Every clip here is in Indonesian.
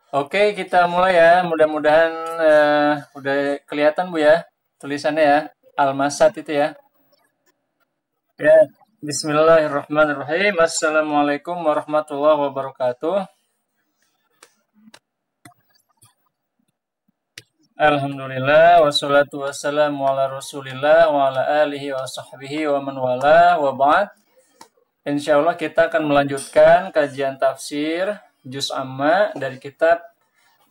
Oke, kita mulai ya. Mudah-mudahan udah kelihatan Bu ya tulisannya ya. Al-Masad itu ya. Ya, Bismillahirrahmanirrahim. Assalamualaikum warahmatullahi wabarakatuh. Alhamdulillah wassalatu wassalamu ala Rasulillah wa ala alihi wa sahbihi wa man wala wa ba'd. Insyaallah kita akan melanjutkan kajian tafsir juz amma dari kitab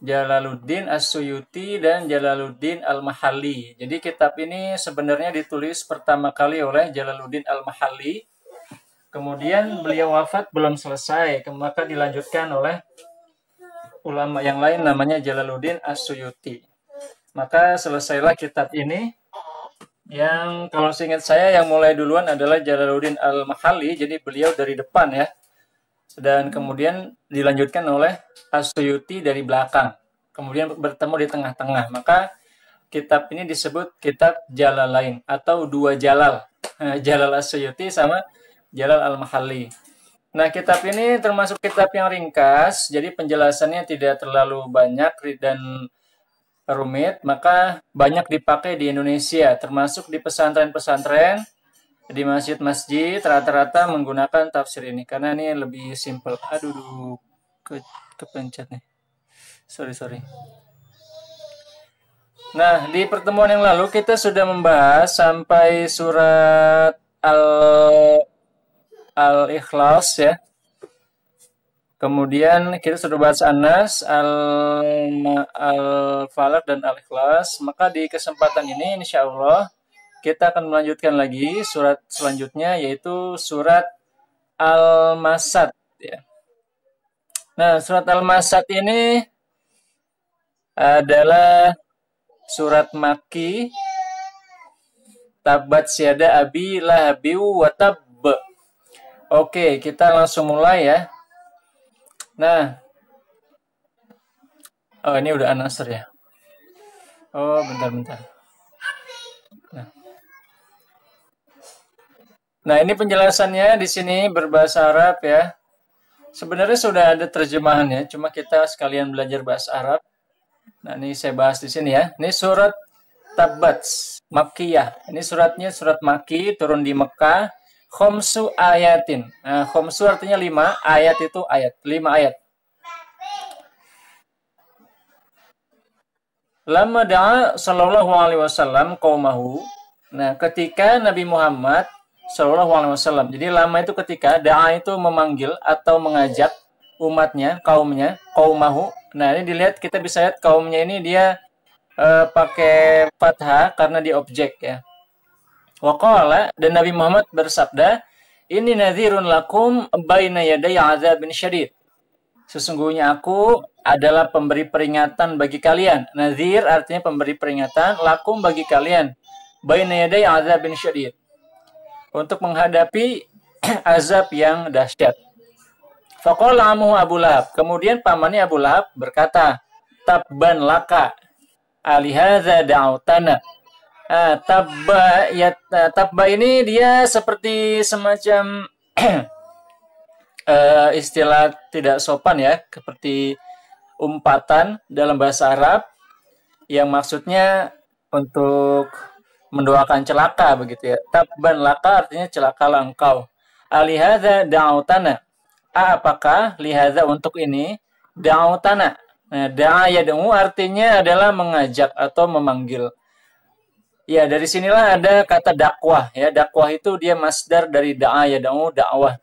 Jalaluddin As-Suyuti dan Jalaluddin Al-Mahalli. Jadi kitab ini sebenarnya ditulis pertama kali oleh Jalaluddin Al-Mahalli. Kemudian beliau wafat belum selesai, maka dilanjutkan oleh ulama yang lain namanya Jalaluddin As-Suyuti. Maka selesailah kitab ini. Yang kalau seingat saya yang mulai duluan adalah Jalaluddin Al-Mahalli, jadi beliau dari depan ya. Dan kemudian dilanjutkan oleh As-Suyuti dari belakang. Kemudian bertemu di tengah-tengah. Maka kitab ini disebut kitab Jalalain atau dua Jalal. Jalal As-Suyuti sama Jalal Al-Mahalli. Nah, kitab ini termasuk kitab yang ringkas, jadi penjelasannya tidak terlalu banyak dan rumit, maka banyak dipakai di Indonesia, termasuk di pesantren-pesantren, di masjid-masjid, rata-rata menggunakan tafsir ini, karena ini lebih simple. Aduh, kepencet nih. Sorry. Nah, di pertemuan yang lalu kita sudah membahas sampai surat Al-Ikhlas ya. Kemudian kita sudah bahas An-Nas, Al-Falaq dan Al-Ikhlas. Maka di kesempatan ini insya Allah kita akan melanjutkan lagi surat selanjutnya yaitu surat Al-Masad ya. Nah, surat Al-Masad ini adalah surat Makki. Tabat syada abi lahabi wa tab. Oke, kita langsung mulai ya. Nah, oh ini udah An-Nasr ya. Oh, bentar. Nah, ini penjelasannya di sini berbahasa Arab ya. Sebenarnya sudah ada terjemahannya, cuma kita sekalian belajar bahasa Arab. Nah, ini saya bahas di sini ya. Ini surat Tabat Makkiyah. Ini suratnya surat Makki, turun di Mekah. Khomsu ayatin. Nah, khomsu artinya 5, ayat itu ayat, 5 ayat. Lama da'a sallallahu alaihi wasallam qaumahu. Nah, ketika Nabi Muhammad sallallahu alaihi wasallam. Jadi lama itu ketika, da'a itu memanggil atau mengajak umatnya, kaumnya, qaumahu. Nah, ini dilihat, kita bisa lihat kaumnya ini dia pakai fathah karena di objek ya. Waqala, dan Nabi Muhammad bersabda, "Inni nadhirun lakum baina yaday azabin syadid." Sesungguhnya aku adalah pemberi peringatan bagi kalian. Nadhir artinya pemberi peringatan, lakum bagi kalian. Baina yaday azabin syadid. Untuk menghadapi azab yang dahsyat. Faqala amuhu Abu Lahab. Kemudian pamannya Abu Lahab berkata, "Tabban laka, alihadza da'utana." Tabba ini dia seperti semacam istilah tidak sopan ya, seperti umpatan dalam bahasa Arab yang maksudnya untuk mendoakan celaka begitu ya. Tabban laka artinya celakalah engkau. Alihadza da'utana. Apakah lihadza untuk ini? Da'utana. Nah, da'a yad'u artinya adalah mengajak atau memanggil. Ya, dari sinilah ada kata dakwah ya. Dakwah itu dia masdar dari da'a yad'u, dakwah.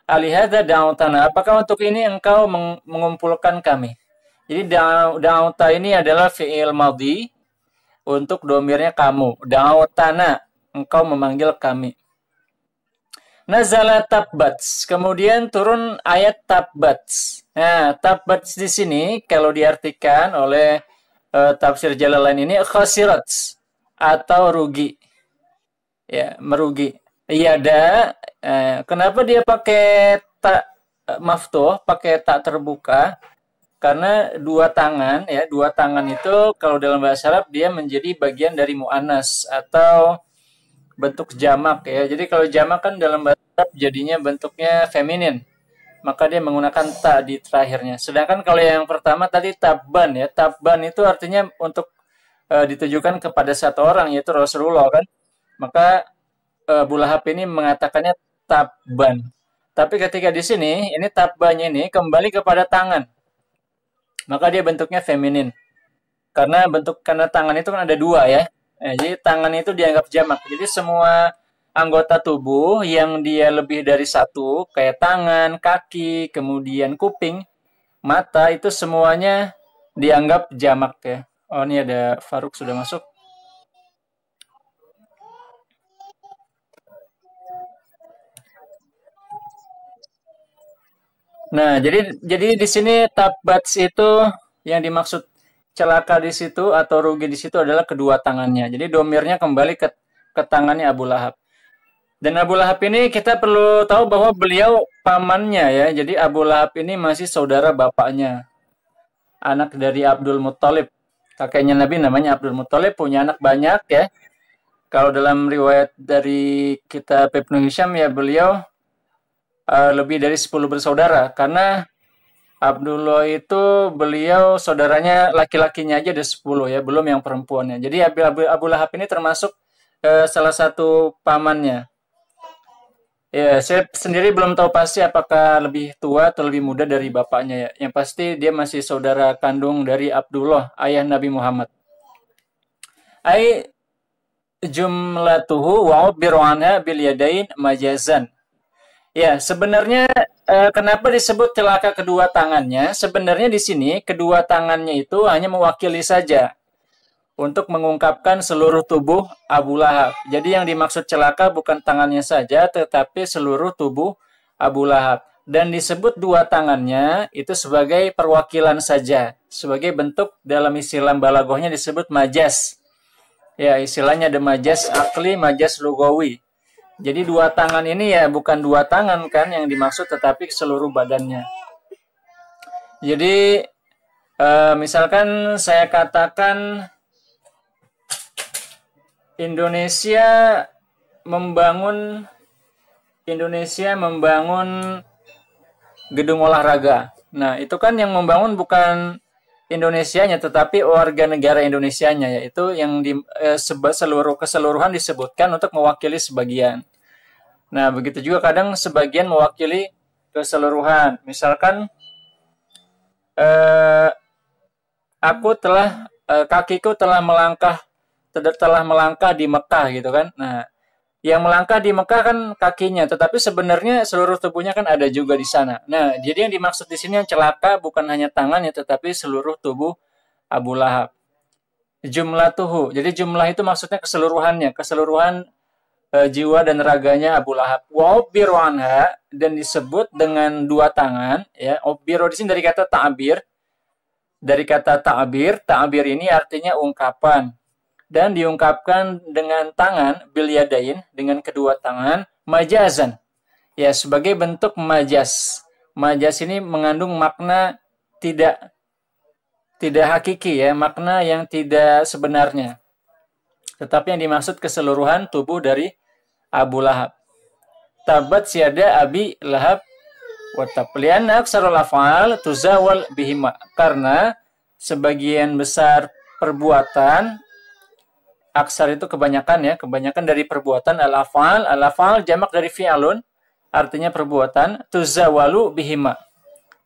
Alihadza da'utana. Apakah untuk ini engkau mengumpulkan kami? Jadi da'uta ini adalah fi'il madhi untuk domirnya kamu. Da'utana, engkau memanggil kami. Nazala tabbats. Kemudian turun ayat tabbats. Nah, tabbats di sini kalau diartikan oleh tafsir Jalalain ini khasirats atau rugi. Ya, merugi. Iya ada. Kenapa dia pakai tak maftuh, pakai tak terbuka? Karena dua tangan ya, dua tangan itu kalau dalam bahasa Arab dia menjadi bagian dari mu'annas atau bentuk jamak ya. Jadi kalau jamak kan dalam bahasa Arab jadinya bentuknya feminin. maka dia menggunakan ta di terakhirnya. Sedangkan kalau yang pertama tadi tabban ya, tabban itu artinya untuk ditujukan kepada satu orang yaitu Rasulullah kan. Maka Abu Lahab ini mengatakannya tabban. Tapi ketika di sini ini tabbannya ini kembali kepada tangan. Maka dia bentuknya feminin. Karena tangan itu kan ada dua ya. Jadi tangan itu dianggap jamak. Jadi semua anggota tubuh yang dia lebih dari satu, kayak tangan, kaki, kemudian kuping, mata, itu semuanya dianggap jamak ya. Oh, ini ada Faruk sudah masuk. Nah, jadi di sini tabats itu yang dimaksud celaka di situ atau rugi di situ adalah kedua tangannya. Jadi domirnya kembali ke tangannya Abu Lahab. Dan Abu Lahab ini kita perlu tahu bahwa beliau pamannya ya. Jadi Abu Lahab ini masih saudara bapaknya. Anak dari Abdul Muttalib. Kakeknya Nabi namanya Abdul Muttalib, punya anak banyak ya. Kalau dalam riwayat dari kitab Ibnu Hisham ya beliau lebih dari 10 bersaudara. Karena Abdullah itu beliau saudaranya laki-lakinya aja ada 10 ya, belum yang perempuannya. Jadi Abu Lahab ini termasuk salah satu pamannya. Ya, saya sendiri belum tahu pasti apakah lebih tua atau lebih muda dari bapaknya ya. Yang pasti dia masih saudara kandung dari Abdullah, ayah Nabi Muhammad. Ai jumlatuhu wa ubiru anha bil yadain majazan. Ya, sebenarnya kenapa disebut celaka kedua tangannya? Sebenarnya di sini kedua tangannya itu hanya mewakili saja untuk mengungkapkan seluruh tubuh Abu Lahab. Jadi yang dimaksud celaka bukan tangannya saja, tetapi seluruh tubuh Abu Lahab. Dan disebut dua tangannya itu sebagai perwakilan saja. Sebagai bentuk dalam istilah balaghahnya disebut majas. Ya, istilahnya ada majas akli, majas lugawi. Jadi dua tangan ini ya bukan dua tangan kan yang dimaksud, tetapi seluruh badannya. Jadi misalkan saya katakan Indonesia membangun gedung olahraga. Nah, itu kan yang membangun bukan Indonesianya, tetapi warga negara Indonesianya, yaitu yang keseluruhan disebutkan untuk mewakili sebagian. Nah, begitu juga kadang sebagian mewakili keseluruhan. Misalkan kakiku telah melangkah di Mekah gitu kan. Nah, yang melangkah di Mekah kan kakinya, tetapi sebenarnya seluruh tubuhnya kan ada juga di sana. Nah, jadi yang dimaksud di sini yang celaka bukan hanya tangannya, tetapi seluruh tubuh Abu Lahab. Jumlatuhu. Jadi jumlah itu maksudnya keseluruhan jiwa dan raganya Abu Lahab. Wa ubiru anha, dan disebut dengan dua tangan ya. Ubiru di sini dari kata ta'bir. Dari kata ta'bir, ta'bir ini artinya ungkapan. Dan diungkapkan dengan tangan bil yadain, dengan kedua tangan, majazan. Ya, sebagai bentuk majas. Majas ini mengandung makna tidak hakiki ya, makna yang tidak sebenarnya. Tetapi yang dimaksud keseluruhan tubuh dari Abu Lahab. Tabat siada Abi Lahab wa tab. Lianna aksarul af'al tuzawal bihima. Karena sebagian besar perbuatan, aksar itu kebanyakan ya, kebanyakan dari perbuatan al-af'al jamak dari fi'alun, artinya perbuatan, tuzawalu bihima.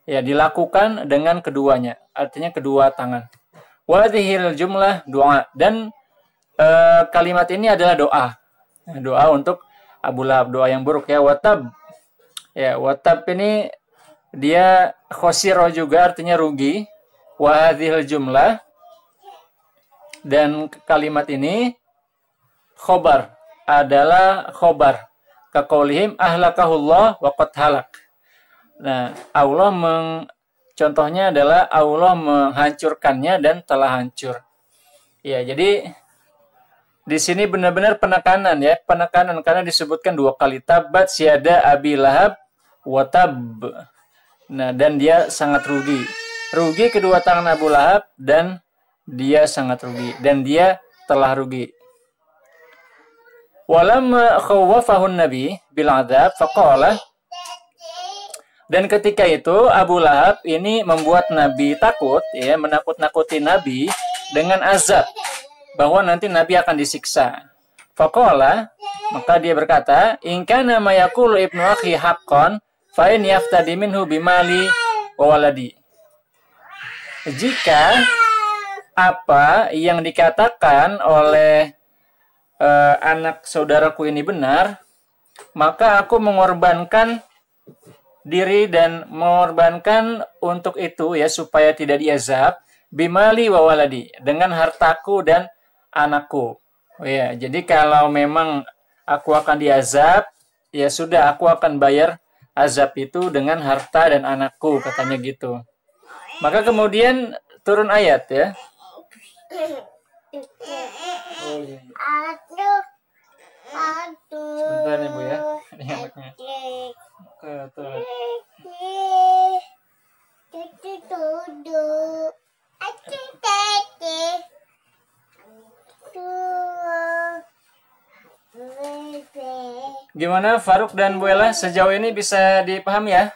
Ya, dilakukan dengan keduanya, artinya kedua tangan. Wadhil jumlah doa, dan kalimat ini adalah doa. Doa untuk Abu Lahab, doa yang buruk ya. Watab. Ya, watab ini dia khosiro juga artinya rugi. Wadhil jumlah, dan kalimat ini khobar, adalah khobar. Kaqaulihim ahlakahullah wa qad halak. Nah, contohnya adalah Allah menghancurkannya dan telah hancur. Ya, jadi di sini benar-benar penekanan ya, penekanan karena disebutkan dua kali tabat siada Abi Lahab wa tab. Nah, dan dia sangat rugi. Rugi kedua tangan Abu Lahab dan dia sangat rugi, dan dia telah rugi. Walamma khawwafahun nabi bil adzab faqala Dan ketika itu Abu Lahab ini membuat Nabi takut, ya, menakut-nakuti Nabi dengan azab bahwa nanti Nabi akan disiksa. Faqala, maka dia berkata, "In kana ma yaqulu ibnu akhi haqqan, fa in yaftadi minhu bimali wa waladi." Jika apa yang dikatakan oleh anak saudaraku ini benar, maka aku mengorbankan diri dan mengorbankan untuk itu, ya, supaya tidak diazab, bimali wa waladi, dengan hartaku dan anakku. Oh, ya, jadi kalau memang aku akan diazab, ya sudah, aku akan bayar azab itu dengan harta dan anakku, katanya gitu. Maka kemudian turun ayat, ya. Oh, iya. Sebentar nih, Bu, ya. Ini anaknya. Tuh. Gimana Faruk dan Bu Ella, sejauh ini bisa dipahami, ya?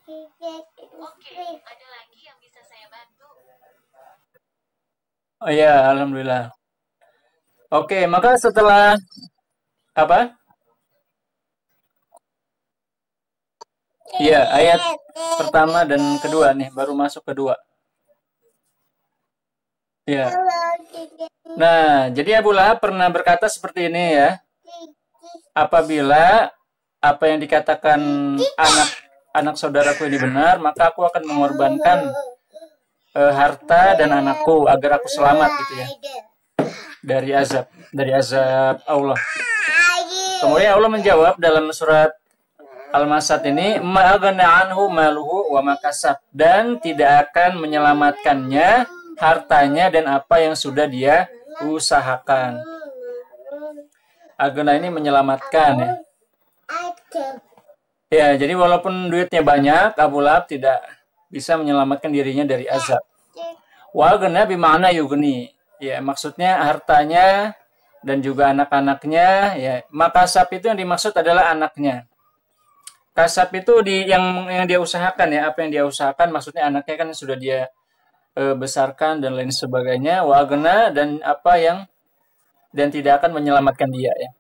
Oke, ada lagi yang bisa saya bantu? Oh iya, alhamdulillah. Oke, maka setelah apa? Iya, ayat pertama dan kedua nih, baru masuk kedua. Iya. Nah, jadi Abu Lahab pernah berkata seperti ini, ya. Apabila apa yang dikatakan anak saudaraku ini benar, maka aku akan mengorbankan harta dan anakku agar aku selamat, gitu, ya, dari azab Allah. Kemudian Allah menjawab dalam surat Al-Masad ini, ma'aghna anhu maluhu wa makasab, dan tidak akan menyelamatkannya hartanya dan apa yang sudah dia usahakan. Agna ini menyelamatkan, ya. Ya, jadi walaupun duitnya banyak, Abu Lahab tidak bisa menyelamatkan dirinya dari azab. Wa agna bima'na yugni. Ya, maksudnya hartanya dan juga anak-anaknya, ya. Makasab itu yang dimaksud adalah anaknya. Kasab itu yang dia usahakan, ya, apa yang dia usahakan, maksudnya anaknya kan sudah dia besarkan dan lain sebagainya. Wa agna, dan apa yang dan tidak akan menyelamatkan dia, ya.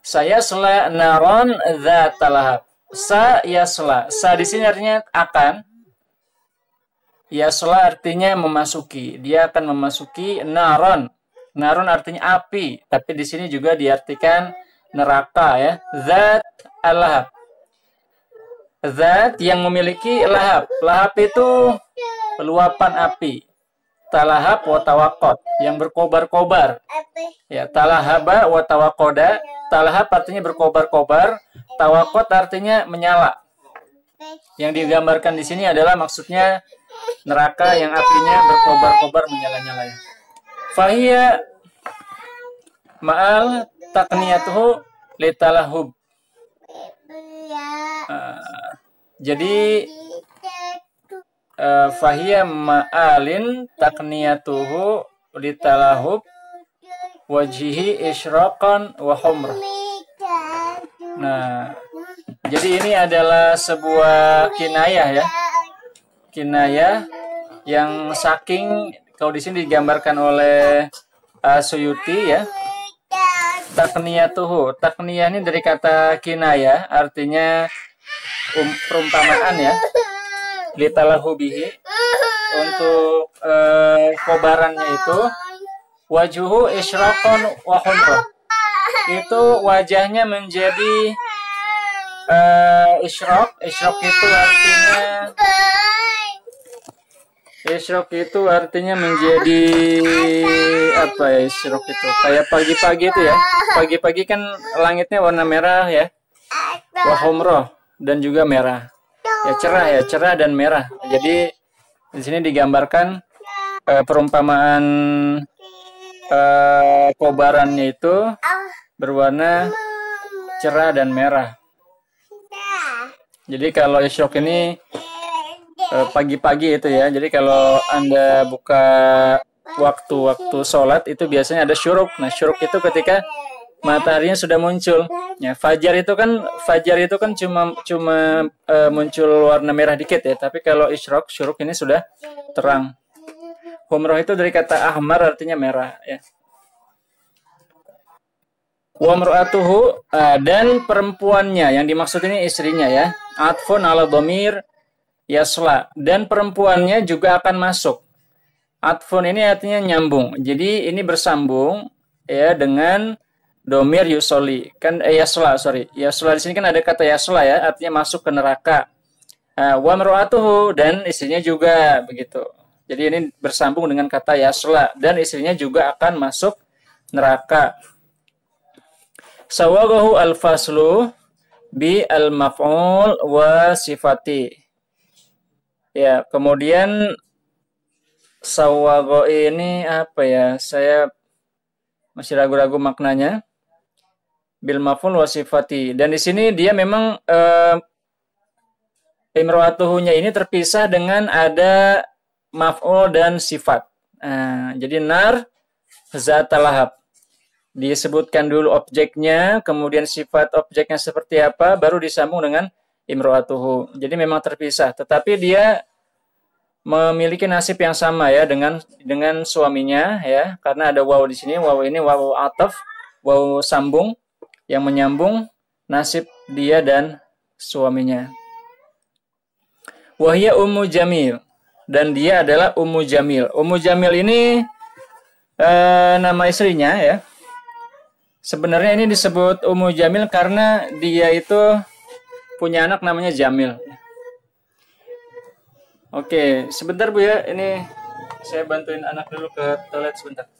Saya sela naron dzatalahab. Sa yasla. Sa di sini artinya akan. Yasla artinya memasuki. Dia akan memasuki naron. Naron artinya api, tapi di sini juga diartikan neraka, ya. Zat al-lahab. Zat yang memiliki lahab. Lahab itu luapan api. Talahab wa tawakot, yang berkobar-kobar. Ya, talahaba wa tawakoda. Talahab artinya berkobar-kobar, tawakot artinya menyala. Yang digambarkan di sini adalah maksudnya neraka yang apinya berkobar-kobar, menyala-nyala. Fahiyya ma'al takniyatuhu litalahub. Jadi fahiyya ma'alin takniyatuhu litalahub wajhihi isyraqan wa humrah. Nah, jadi ini adalah sebuah kinayah, ya. Kinayah yang saking, kalau di sini digambarkan oleh Suyuti, ya. Takniyatuhu. Takniyah ini dari kata kinayah, artinya perumpamaan, ya. Litalahu bihi, untuk kobarannya itu wajuhu isyraqan wa humrah. Itu wajahnya menjadi isyraq. Isyraq itu artinya menjadi apa, ya, isyraq itu kayak pagi-pagi itu, ya. Pagi-pagi kan langitnya warna merah, ya. Wa humrah, dan juga merah. Ya, cerah dan merah. Jadi di sini digambarkan perumpamaan kobarannya itu berwarna cerah dan merah. Jadi kalau isyraq ini pagi-pagi itu, ya. Jadi kalau Anda buka waktu-waktu sholat itu biasanya ada syuruk. Nah, syuruk itu ketika mataharinya sudah muncul. Ya, fajar itu kan cuma cuma muncul warna merah dikit ya, tapi kalau isyraq syuruk ini sudah terang. Humroh itu dari kata ahmar artinya merah ya. Wa mar'atuhu dan perempuannya, yang dimaksud ini istrinya ya. Atfun ala dhamir yasla, dan perempuannya juga akan masuk. Atfun ini artinya nyambung. Jadi ini bersambung ya dengan domir yusoli. Kan yasla, sorry. Yasla di sini kan ada kata yasla ya, artinya masuk ke neraka. Wa mar'atuhu, dan istrinya juga begitu. Jadi ini bersambung dengan kata yasla, dan istrinya juga akan masuk neraka. Sawagahu al-faslu bi al-maf'ul wa sifati. Ya, kemudian sawago ini apa ya? Saya masih ragu-ragu maknanya. Bil maf'ul wa sifati. Dan di sini dia memang imro'atuhunya ini terpisah dengan ada maf'ul dan sifat. Jadi nar zatalahab. Disebutkan dulu objeknya, kemudian sifat objeknya seperti apa, baru disambung dengan imro'atuhu. Jadi memang terpisah, tetapi dia memiliki nasib yang sama ya dengan suaminya ya, karena ada waw di sini. Waw ini waw ataf, waw sambung yang menyambung nasib dia dan suaminya. Wahya Ummu Jamil, dan dia adalah Ummu Jamil. Ummu Jamil ini nama istrinya ya. Sebenarnya ini disebut Ummu Jamil karena dia itu punya anak namanya Jamil. Oke, sebentar Bu ya, ini saya bantuin anak dulu ke toilet sebentar.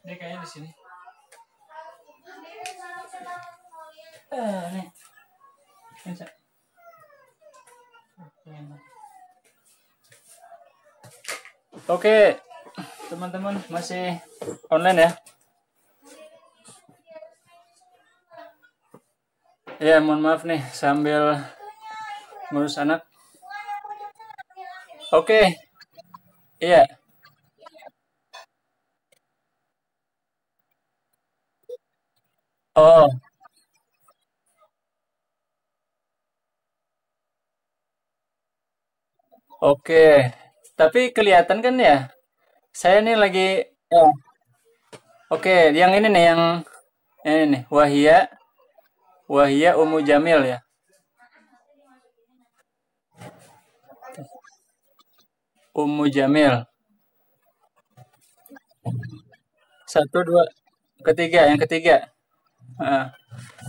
Ini kayaknya di sini. Nih. Oke, teman-teman masih online ya? Ya, mohon maaf nih sambil ngurus anak. Oke. Iya. Oh, oke. Tapi kelihatan kan ya? Saya nih lagi oh, oke, yang ini nih yang ini nih, Wahia Ummu Jamil ya. Ummu Jamil. Satu, dua, ketiga, yang ketiga. Heeh.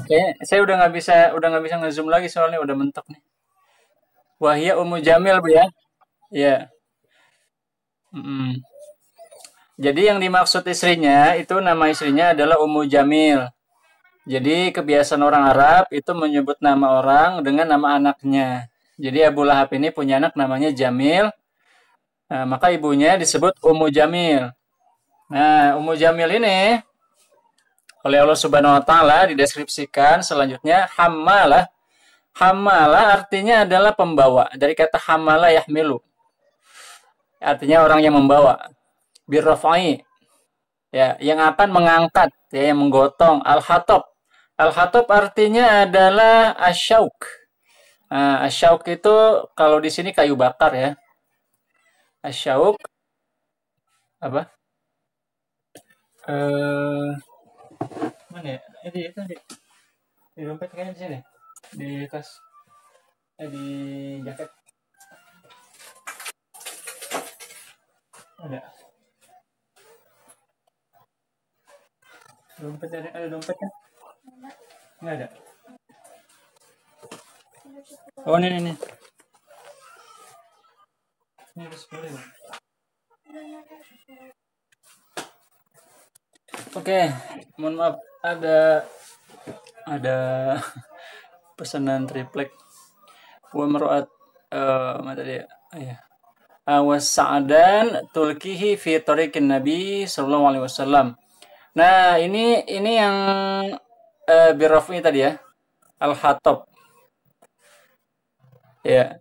Kayaknya saya udah nggak bisa ngezoom lagi soalnya udah mentok nih. Wahia Ummu Jamil Bu ya. Iya. Mm. Jadi yang dimaksud istrinya itu nama istrinya adalah Ummu Jamil. Jadi kebiasaan orang Arab itu menyebut nama orang dengan nama anaknya. Jadi Abu Lahab ini punya anak namanya Jamil, nah, maka ibunya disebut Ummu Jamil. Nah, Ummu Jamil ini oleh Allah Subhanahu wa taala dideskripsikan selanjutnya hammalah. Hammalah artinya adalah pembawa. Dari kata hammala yahmilu. Artinya orang yang membawa. Birrafai, ya, yang akan mengangkat, ya, yang menggotong. Al-hatab. Al-hatab artinya adalah asyauk. Nah, asyauk itu kalau di sini kayu bakar ya. Asyauk apa? Eh mana ya? Itu di dompet kayaknya di sini. Di tas di jaket ada. Dompet ada dompetnya? Nggak ada. Oh, ini. Ini harus boleh. Oke, mohon maaf ada pesanan triplek. Wa meruat mana tadi ya? Iya. Was sa'adan tulkihi fi tariqin Nabi sallallahu alaihi wasallam. Nah, ini yang birraf'i tadi ya. Al-Hatab. Ya.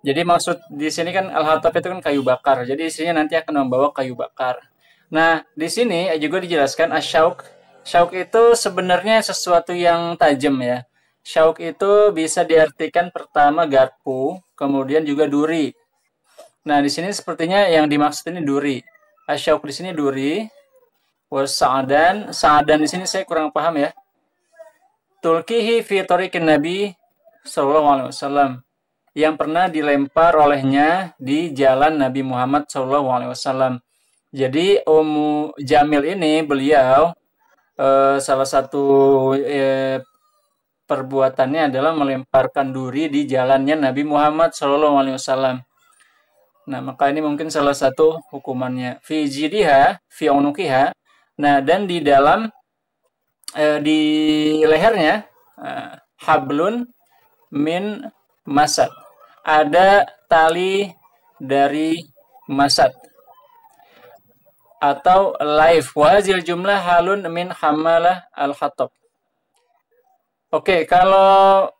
Jadi maksud di sini kan al-hatab itu kan kayu bakar. Jadi istrinya nanti akan membawa kayu bakar. Nah, di sini juga dijelaskan asyauk. Syauk itu sebenarnya sesuatu yang tajam ya. Syauk itu bisa diartikan pertama garpu, kemudian juga duri. Nah, di sini sepertinya yang dimaksud ini duri. Asyauk di sini duri. Sa'adan. Sa'adan di sini saya kurang paham ya. Tulkihi fi tariqin Nabi sallallahu alaihi wasallam, yang pernah dilempar olehnya di jalan Nabi Muhammad SAW. Jadi Ummu Jamil ini beliau salah satu perbuatannya adalah melemparkan duri di jalannya Nabi Muhammad SAW. Nah, maka ini mungkin salah satu hukumannya. Fi jidiha, fi unukiha. Nah, dan di dalam di lehernya hablun min masad, ada tali dari masad atau live. Wahazil jumlah halun min hamalah al-hatab. Oke, kalau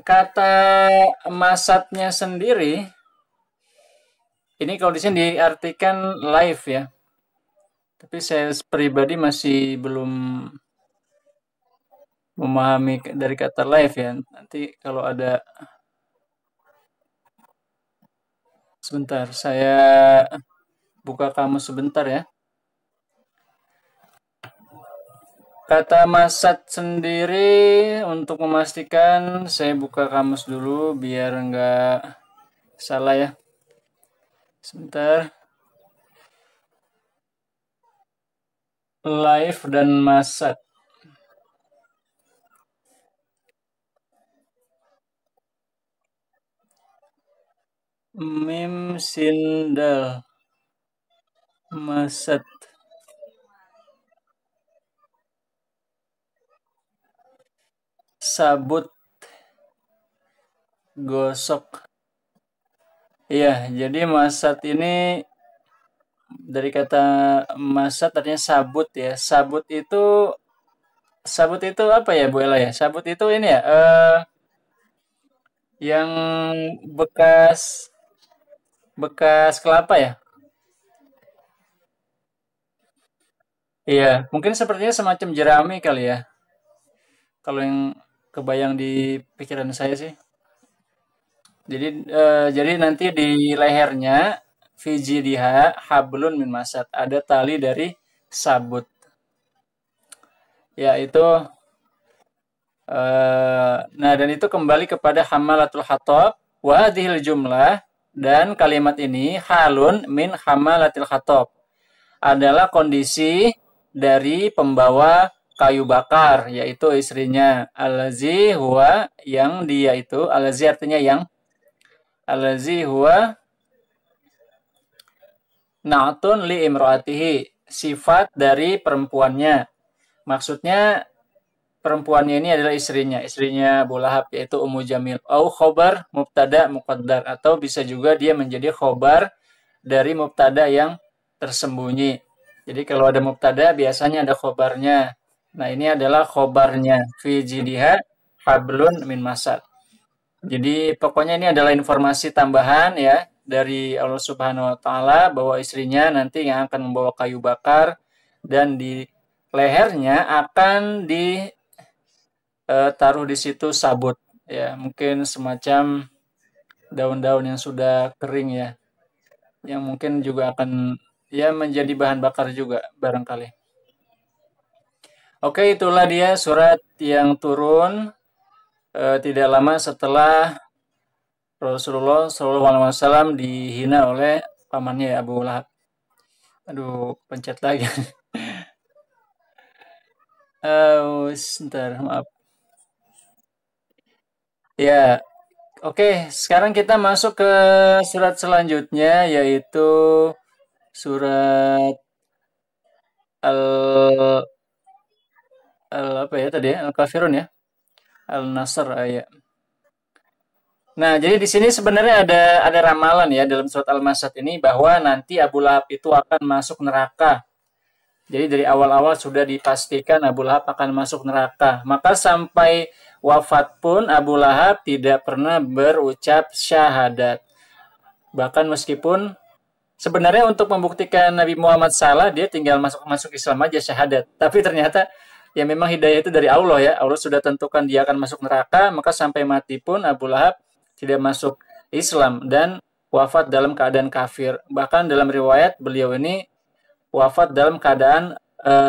kata masadnya sendiri, ini kalau di sini diartikan live ya. Tapi saya pribadi masih belum memahami dari kata live ya. Nanti kalau ada, sebentar, saya buka kamus sebentar ya. Kata masad sendiri untuk memastikan saya buka kamus dulu biar nggak salah ya. Sebentar. Live dan masad. Mim sindal. Masad. Sabut. Gosok. Iya, jadi masad ini dari kata masad artinya sabut ya. Sabut itu apa ya Bu Ella ya? Sabut itu ini ya, yang bekas bekas kelapa ya? Iya, mungkin sepertinya semacam jerami kali ya. Kalau yang kebayang di pikiran saya sih. Jadi nanti di lehernya fijidiha hablun min masad, ada tali dari sabut. Ya itu nah dan itu kembali kepada hamalatul hatab wa hadhil jumlah, dan kalimat ini halun min hamalatil hatab adalah kondisi dari pembawa kayu bakar, yaitu istrinya. Allazi huwa, yang dia itu, allazi artinya yang, allazi huwa na'tun li imro'atihi, sifat dari perempuannya. Maksudnya perempuannya ini adalah istrinya Abu Lahab, yaitu Ummu Jamil. Au khobar mubtada muqaddar, atau bisa juga dia menjadi khobar dari mubtada yang tersembunyi. Jadi kalau ada mubtada biasanya ada khobarnya. Nah ini adalah khobarnya. Fi jidiha hablun min masad. Jadi pokoknya ini adalah informasi tambahan ya dari Allah Subhanahu wa taala bahwa istrinya nanti yang akan membawa kayu bakar, dan di lehernya akan ditaruh di situ sabut ya, mungkin semacam daun-daun yang sudah kering ya, yang mungkin juga akan ya menjadi bahan bakar juga barangkali. Oke, itulah dia surat yang turun tidak lama setelah Rasulullah SAW dihina oleh pamannya Abu Lahab. Aduh, pencet lagi. Sebentar, maaf. Ya, oke. Sekarang kita masuk ke surat selanjutnya, yaitu surat al apa ya tadi ya? Al-Kafirun ya. Al-Nasr ayat. Nah, jadi di sini sebenarnya ada ramalan ya dalam surat Al-Masad ini bahwa nanti Abu Lahab itu akan masuk neraka. Jadi dari awal-awal sudah dipastikan Abu Lahab akan masuk neraka. Maka sampai wafat pun Abu Lahab tidak pernah berucap syahadat. Bahkan meskipun sebenarnya untuk membuktikan Nabi Muhammad salah, dia tinggal masuk Islam aja syahadat. Tapi ternyata ya memang hidayah itu dari Allah ya. Allah sudah tentukan dia akan masuk neraka, maka sampai mati pun Abu Lahab tidak masuk Islam dan wafat dalam keadaan kafir. Bahkan dalam riwayat beliau ini wafat dalam keadaan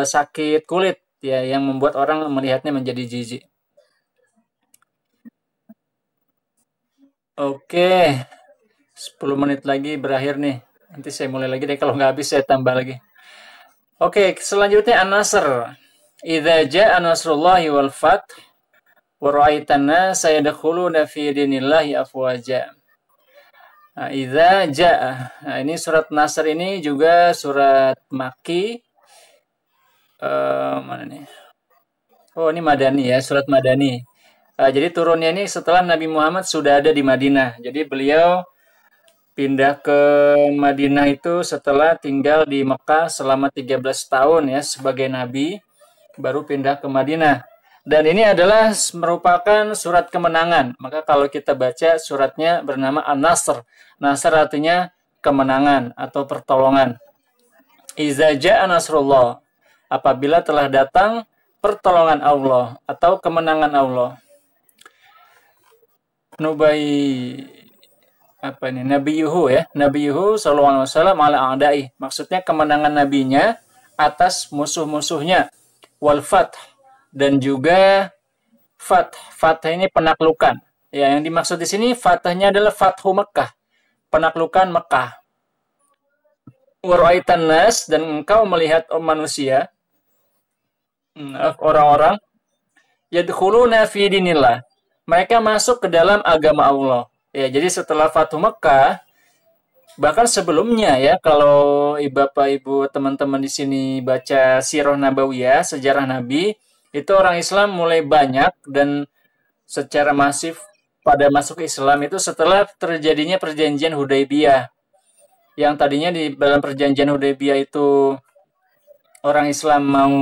sakit kulit ya, yang membuat orang melihatnya menjadi jijik. Oke, 10 menit lagi berakhir nih. Nanti saya mulai lagi deh, kalau nggak habis saya tambah lagi. Oke, selanjutnya An-Nasr. Idza jaa nasrullahi wal fath wa ra'aitan nasa yadkhuluna fi dinillahi afwaja. Nah, idza jaa. Nah, ini surat Nasr ini juga surat Makki. Mana nih? Oh, ini Madani ya, surat Madani. Jadi turunnya ini setelah Nabi Muhammad sudah ada di Madinah. Jadi beliau pindah ke Madinah itu setelah tinggal di Mekah selama 13 tahun ya sebagai nabi, baru pindah ke Madinah. Dan ini adalah merupakan surat kemenangan. Maka kalau kita baca suratnya bernama An-Nasr. Nasr artinya kemenangan atau pertolongan. Iza ja'a nasrullah. Apabila telah datang pertolongan Allah atau kemenangan Allah. Nubai apa ini? Nabi Yuhu ya. Nabi Yuhu sallallahu alaihi wasallam ala a'dai. Maksudnya kemenangan nabinya atas musuh-musuhnya. Wal fath, dan juga fath. Fath ini penaklukan. Ya, yang dimaksud di sini fathnya adalah Fathu Mekah, penaklukan Mekah. Wa ra'aitan nas, dan engkau melihat manusia, orang-orang, yadkhuluna fi dinillah, mereka masuk ke dalam agama Allah. Ya, jadi setelah Fathu Mekah, bahkan sebelumnya ya, kalau Bapak Ibu teman-teman di sini baca Sirah Nabawiyah, sejarah Nabi, itu orang Islam mulai banyak dan secara masif pada masuk Islam itu setelah terjadinya perjanjian Hudaybiyah. Yang tadinya di dalam perjanjian Hudaybiyah itu orang Islam mau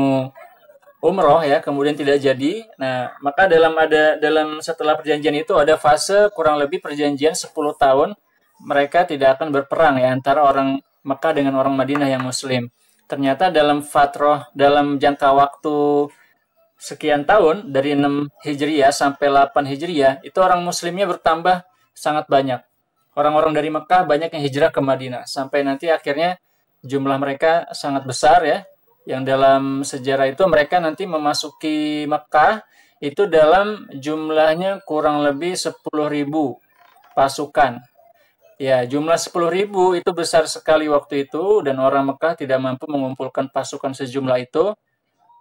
umroh ya, kemudian tidak jadi. Nah, maka dalam setelah perjanjian itu ada fase kurang lebih perjanjian 10 tahun mereka tidak akan berperang ya antara orang Mekah dengan orang Madinah yang muslim. ternyata dalam jangka waktu sekian tahun dari 6 Hijriah sampai 8 Hijriah itu orang muslimnya bertambah sangat banyak. Orang-orang dari Mekah banyak yang hijrah ke Madinah sampai nanti akhirnya jumlah mereka sangat besar ya. Yang dalam sejarah itu mereka nanti memasuki Mekah itu dalam jumlahnya kurang lebih 10.000 pasukan. Ya, jumlah 10.000 itu besar sekali waktu itu dan orang Mekah tidak mampu mengumpulkan pasukan sejumlah itu.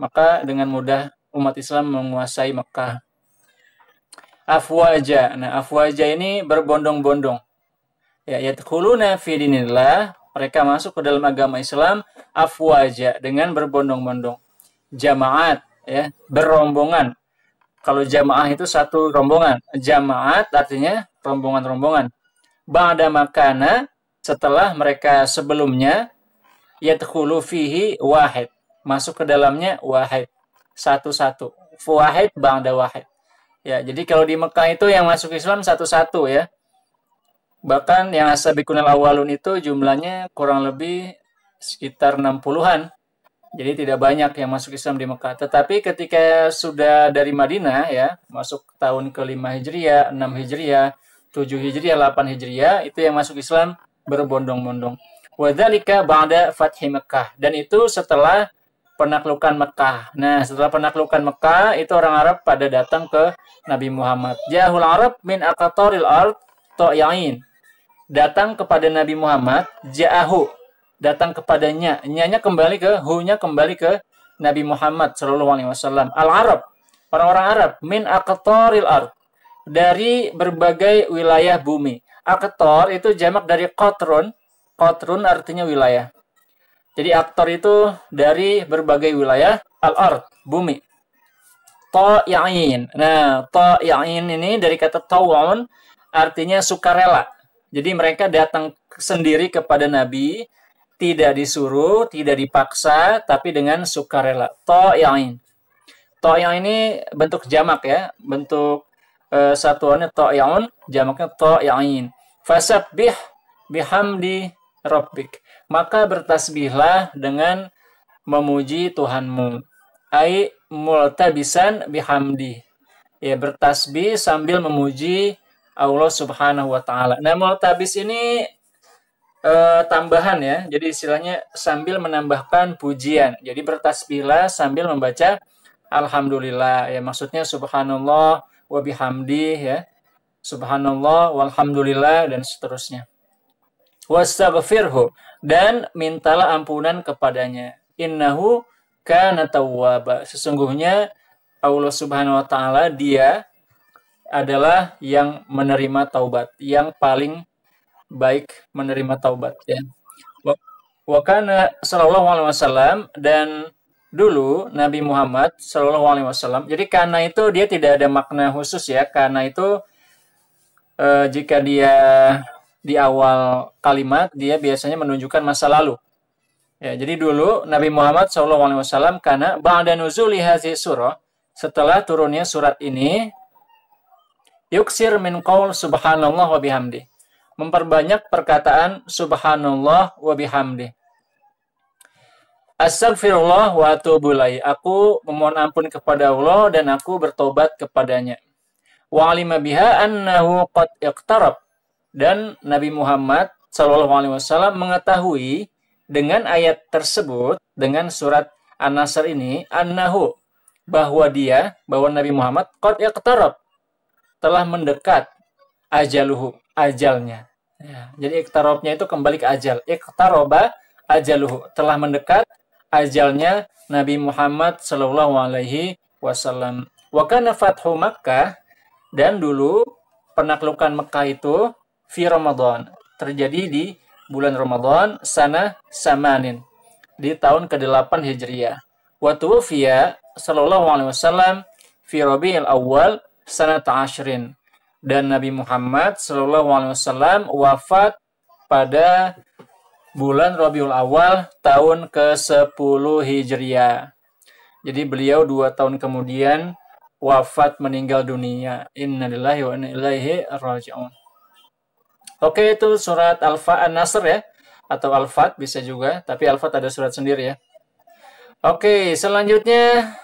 Maka dengan mudah umat Islam menguasai Mekah. Afwaja. Nah, afwaja ini berbondong-bondong. Ya, yadkhuluna fi dinillah. Mereka masuk ke dalam agama Islam afwaja dengan berbondong-bondong. Jamaat, ya, berombongan. Kalau jamaah itu satu rombongan. Jamaat artinya rombongan-rombongan. Ba'da makana, setelah mereka sebelumnya, yadkhulu fihi wahid. Masuk ke dalamnya wahid. Satu-satu. Wahid ba'da wahid. Ya, jadi kalau di Mekah itu yang masuk Islam satu-satu ya. Bahkan yang as-sabiqunal awwalun itu jumlahnya kurang lebih sekitar 60-an. Jadi tidak banyak yang masuk Islam di Mekah. Tetapi ketika sudah dari Madinah ya, masuk tahun ke-5 Hijriah, 6 Hijriah, 7 Hijriah, 8 Hijriah, itu yang masuk Islam berbondong-bondong. Wa dzalika ba'da fathi Mekah. Dan itu setelah penaklukan Mekah. Nah, setelah penaklukan Mekah, itu orang Arab pada datang ke Nabi Muhammad. Jahul Arab min aqtaril ard ta'yain. Datang kepada Nabi Muhammad, ja'ahu. Datang kepadanya. Nya-nya kembali ke hu-nya kembali ke Nabi Muhammad sallallahu alaihi wasallam. Al-Arab, orang-orang Arab min aqtaril ard. Dari berbagai wilayah bumi. Aqtar itu jamak dari qatrun. Qatrun artinya wilayah. Jadi aktor itu dari berbagai wilayah al-ard, bumi. Ta'yain. Nah, ta'yain ini dari kata taw'un artinya sukarela. Jadi mereka datang sendiri kepada Nabi, tidak disuruh, tidak dipaksa, tapi dengan sukarela. Ta'yain. Ta'yain ini bentuk jamak ya, bentuk satuannya ta'yaun, jamaknya ta'yain. Fasabbih bihamdi rabbik. Maka bertasbihlah dengan memuji Tuhanmu. Ai multabisan bihamdi. Ya, bertasbih sambil memuji Allah Subhanahu wa taala. Nah, multabis ini tambahan ya. Jadi istilahnya sambil menambahkan pujian. Jadi bertasbihlah sambil membaca alhamdulillah. Ya, maksudnya subhanallah wa bihamdi ya. Subhanallah walhamdulillah dan seterusnya. Wastaghfirhu, dan mintalah ampunan kepadanya. Innahu kana tawwaba. Sesungguhnya Allah Subhanahu wa taala dia adalah yang menerima taubat, yang paling baik menerima taubat ya. Wa kana sallallahu alaihi wasallam, dan dulu Nabi Muhammad sallallahu alaihi wasallam. Jadi kana itu dia tidak ada makna khusus ya. Kana itu jika dia di awal kalimat dia biasanya menunjukkan masa lalu. Ya, jadi dulu Nabi Muhammad SAW karena ba'da nuzuli hadhihi surah, setelah turunnya surat ini, yuksir min qaul subhanallah wa bihamdi. Memperbanyak perkataan subhanallah wa bihamdi. Astaghfirullah wa atubu ilaih. Aku memohon ampun kepada Allah dan aku bertobat kepadanya. Wa alima biha annahu qad iqtarab. Dan Nabi Muhammad SAW mengetahui dengan ayat tersebut, dengan surat An-Nasr ini, annahu, bahwa Nabi Muhammad qad iqtarab, telah mendekat ajaluhu, ajalnya. Ya, jadi iqtarabnya itu kembali ke ajal. Iqtaraba ajaluhu, telah mendekat ajalnya Nabi Muhammad SAW. Wa kana fathu Makkah, dan dulu penaklukan Mekah itu fi Ramadan, terjadi di bulan Ramadan sana samanin, di tahun ke-8 Hijriah. Wa tuwfiya sallallahu alaihi wasallam fi Rabiul Awwal sanata ashrin, dan Nabi Muhammad sallallahu alaihi wasallam wafat pada bulan Rabiul Awal tahun ke-10 Hijriah. Jadi beliau 2 tahun kemudian wafat, meninggal dunia. Innalillahi wa inna ilaihi raji'un. Oke, itu surat An-Nasr ya. atau Al-Fat bisa juga, tapi Al-Fat ada surat sendiri ya. Oke, selanjutnya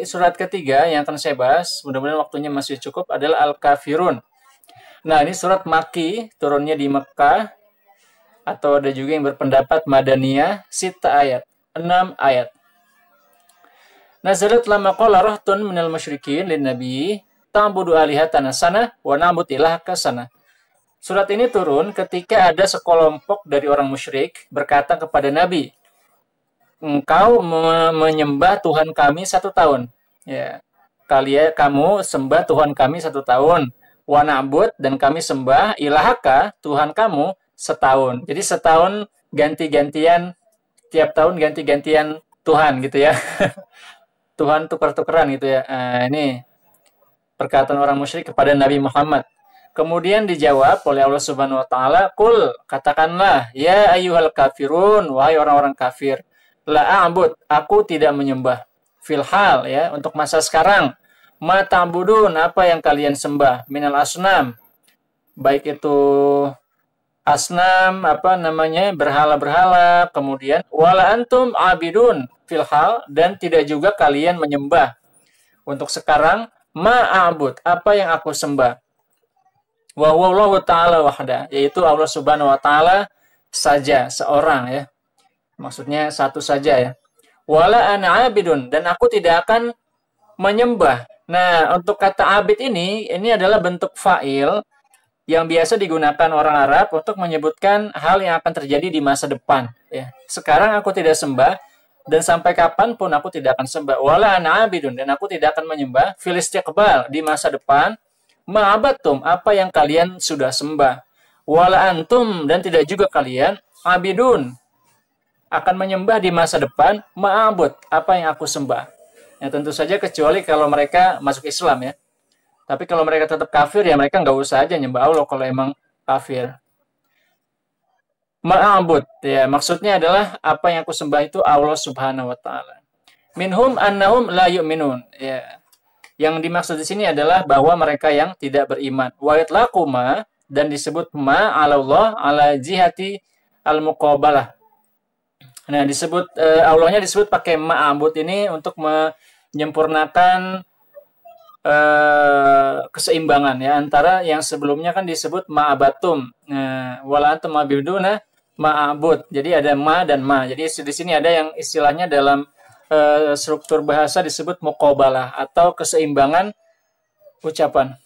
surat ketiga yang akan saya bahas, mudah-mudahan waktunya masih cukup, adalah Al-Kafirun. Nah, ini surat Maki, turunnya di Mekah, atau ada juga yang berpendapat Madaniyah, sita ayat, 6 ayat. Nazalat lama qala rahtun minal musyrikin lin nabi ta'budu alihatana sana wa na'bud ilahaka sana. Surat ini turun ketika ada sekelompok dari orang musyrik berkata kepada Nabi, engkau menyembah Tuhan kami 1 tahun. Ya, kamu sembah Tuhan kami 1 tahun. Wa na'bud, dan kami sembah ilahaka, Tuhan kamu setahun. Jadi setahun ganti-gantian, tiap tahun ganti-gantian Tuhan gitu ya. Tuhan tukar-tukeran gitu ya. Ini perkataan orang musyrik kepada Nabi Muhammad. Kemudian dijawab oleh Allah Subhanahu wa taala, "Qul, katakanlah, ya ayyuhal kafirun, wahai orang-orang kafir, la a'bud, aku tidak menyembah. Fil hal ya, untuk masa sekarang, ma ta'budun, apa yang kalian sembah, minal asnam, baik itu asnam, apa namanya, berhala-berhala, kemudian wala antum abidun fil hal, dan tidak juga kalian menyembah. Untuk sekarang, ma'abud, apa yang aku sembah. Wa huwallahu ta'ala wahda, yaitu Allah Subhanahu wa taala saja, seorang ya. Maksudnya satu saja ya. Wala ana abidun, dan aku tidak akan menyembah. Nah, untuk kata abid ini adalah bentuk fa'il yang biasa digunakan orang Arab untuk menyebutkan hal yang akan terjadi di masa depan ya. Sekarang aku tidak sembah, dan sampai kapanpun aku tidak akan sembah. Wala ana abidun, dan aku tidak akan menyembah fil istiqbal, di masa depan, ma'abattum, apa yang kalian sudah sembah. Wala antum, dan tidak juga kalian abidun, akan menyembah di masa depan, ma'abud, apa yang aku sembah. Ya tentu saja kecuali kalau mereka masuk Islam ya. Tapi kalau mereka tetap kafir, ya mereka nggak usah aja nyembah Allah kalau emang kafir. Ma'abud, ya maksudnya adalah apa yang aku sembah itu Allah Subhanahu wa taala. Minhum annahum la yu'minun, ya. Yang dimaksud di sini adalah bahwa mereka yang tidak beriman. Wa itlaqu ma, dan disebut ma ala Allah ala jihati al-muqabalah. Nah, disebut Allahnya disebut pakai ma'abud ini untuk menyempurnakan keseimbangan ya, antara yang sebelumnya kan disebut ma'abatum. Nah, wala antum ma'buduna ma'abud. Jadi ada ma dan ma. Jadi di sini ada yang istilahnya dalam struktur bahasa disebut muqabalah atau keseimbangan ucapan.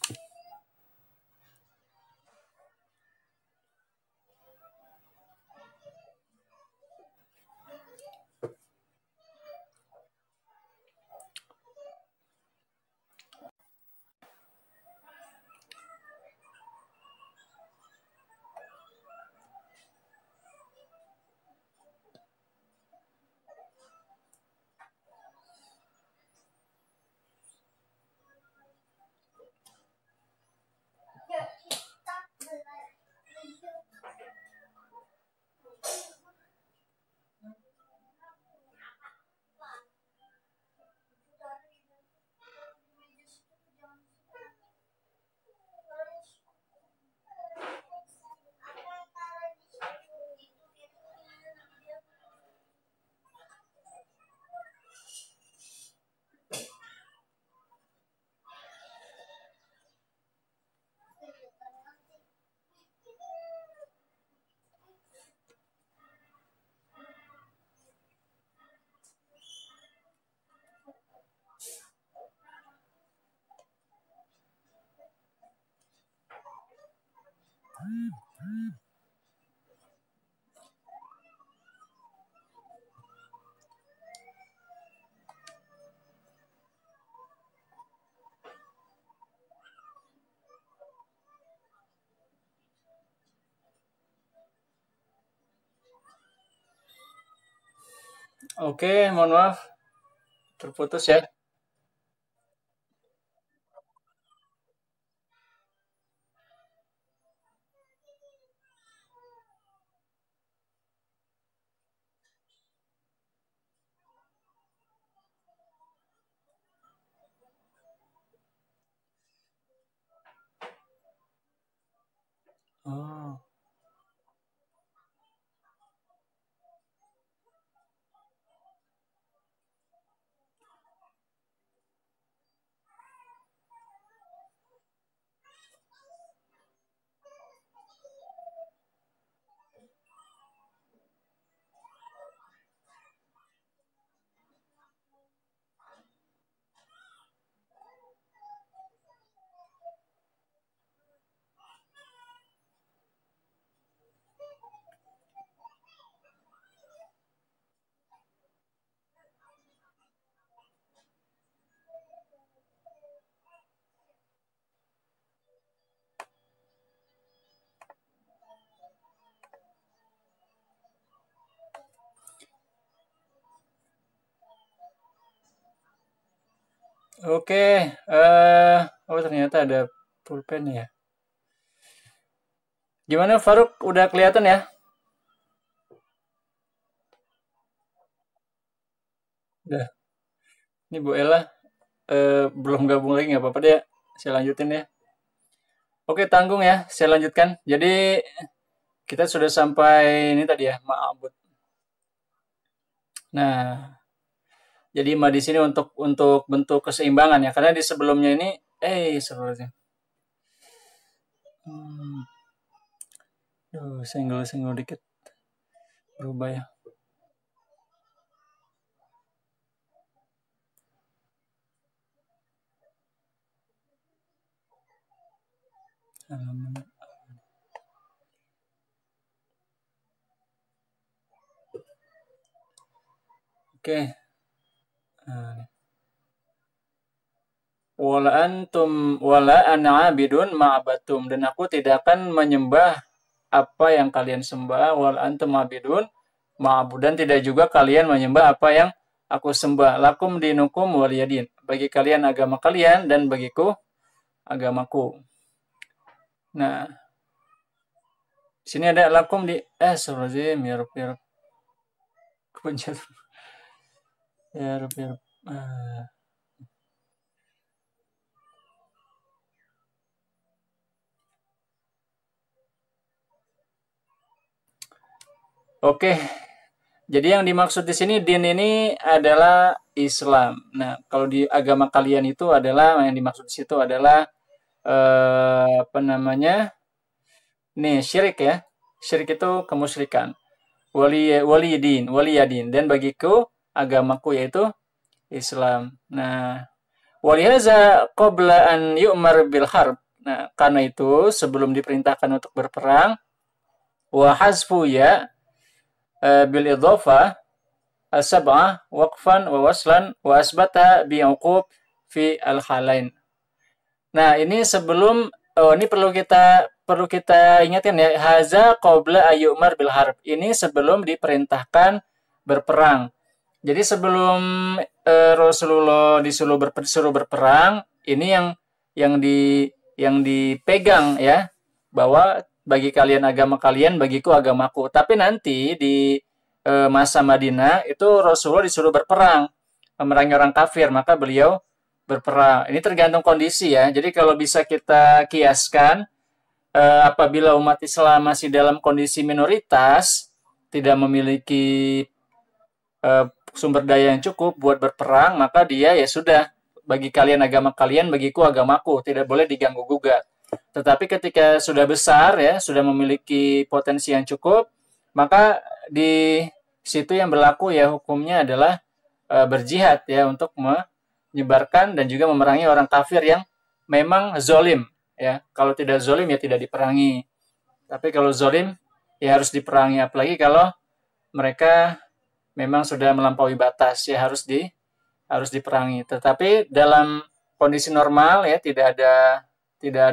Oke, mohon maaf terputus ya. Oh. Oke, oh ternyata ada pulpen ya. Gimana Faruk? Udah kelihatan ya? Udah. Ini Bu Ella belum gabung lagi nggak apa-apa deh. Saya lanjutin ya. Oke, tanggung ya. Saya lanjutkan. Jadi kita sudah sampai ini tadi ya, ma'bud. Nah, jadi ma di sini untuk bentuk keseimbangan ya. Karena di sebelumnya ini sebelumnya. Hmm, senggol-senggol dikit berubah ya. Halaman. Oke. Nah, wala ana abidun ma'abatum, dan aku tidak akan menyembah apa yang kalian sembah, wala antum abidun ma'abud, dan tidak juga kalian menyembah apa yang aku sembah. Lakum dinukum waliyadin, bagi kalian agama kalian dan bagiku agamaku. Nah, di sini ada lakum di astagfirullahaladzim ya Rabb ya Rabb. Kepencet. Ya Rabb ya Rabb. Oke, jadi yang dimaksud di sini din ini adalah Islam. Nah, kalau di agama kalian itu adalah yang dimaksud di situ adalah apa namanya? Nih, syirik ya. Syirik itu kemusyrikan. Waliyadin, dan bagiku agamaku yaitu Islam. Nah, walihaza qabla an yu'mar bil harb. Nah, karena itu sebelum diperintahkan untuk berperang, wa hasfu ya bil idhafah as-sab'ah waqfan wa waslan wa asbata bi'uqub fi al-halain. Nah, ini sebelum ini perlu kita ingatkan ya, haza qabla ayyumar bil harb. Ini sebelum diperintahkan berperang. Jadi sebelum Rasulullah disuruh berperang, ini yang dipegang ya, bahwa bagi kalian agama kalian, bagiku agamaku. Tapi nanti di masa Madinah itu Rasulullah disuruh berperang, memerangi orang kafir, maka beliau berperang. Ini tergantung kondisi ya. Jadi kalau bisa kita kiaskan, apabila umat Islam masih dalam kondisi minoritas, tidak memiliki sumber daya yang cukup buat berperang, maka dia ya sudah, bagi kalian agama kalian, bagiku agamaku, tidak boleh diganggu gugat. Tetapi ketika sudah besar ya, sudah memiliki potensi yang cukup, maka di situ yang berlaku ya hukumnya adalah berjihad ya, untuk menyebarkan dan juga memerangi orang kafir yang memang zolim ya. Kalau tidak zolim ya tidak diperangi. Tapi kalau zolim ya harus diperangi, apalagi kalau mereka memang sudah melampaui batas ya, harus diperangi. Tetapi dalam kondisi normal ya, tidak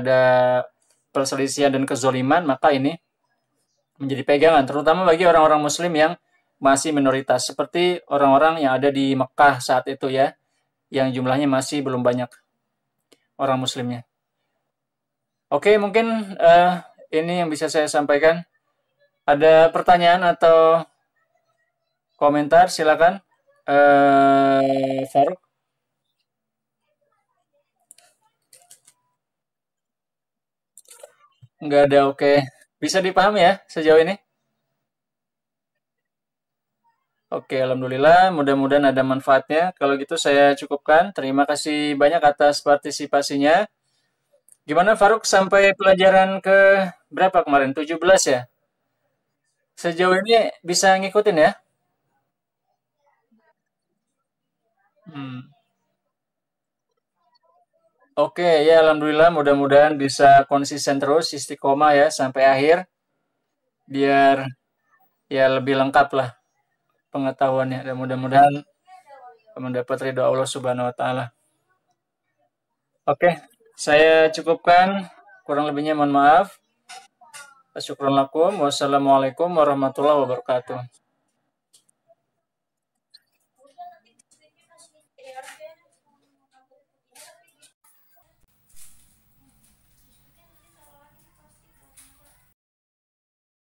ada perselisihan dan kezoliman, maka ini menjadi pegangan terutama bagi orang-orang muslim yang masih minoritas, seperti orang-orang yang ada di Mekah saat itu ya, yang jumlahnya masih belum banyak orang muslimnya. Oke, mungkin ini yang bisa saya sampaikan. Ada pertanyaan atau komentar, silakan. Faruk? Nggak ada, oke. Bisa dipahami ya sejauh ini? Oke, alhamdulillah. Mudah-mudahan ada manfaatnya. Kalau gitu saya cukupkan. Terima kasih banyak atas partisipasinya. Gimana Faruk, sampai pelajaran ke berapa kemarin? 17 ya? Sejauh ini bisa ngikutin ya? Hmm. Oke, ya alhamdulillah, mudah-mudahan bisa konsisten terus istiqomah ya sampai akhir, biar ya lebih lengkap lah pengetahuannya, dan mudah-mudahan mendapat ridho Allah Subhanahu wa taala. Oke, saya cukupkan, kurang lebihnya mohon maaf. Syukran lakum. Wassalamualaikum warahmatullahi wabarakatuh.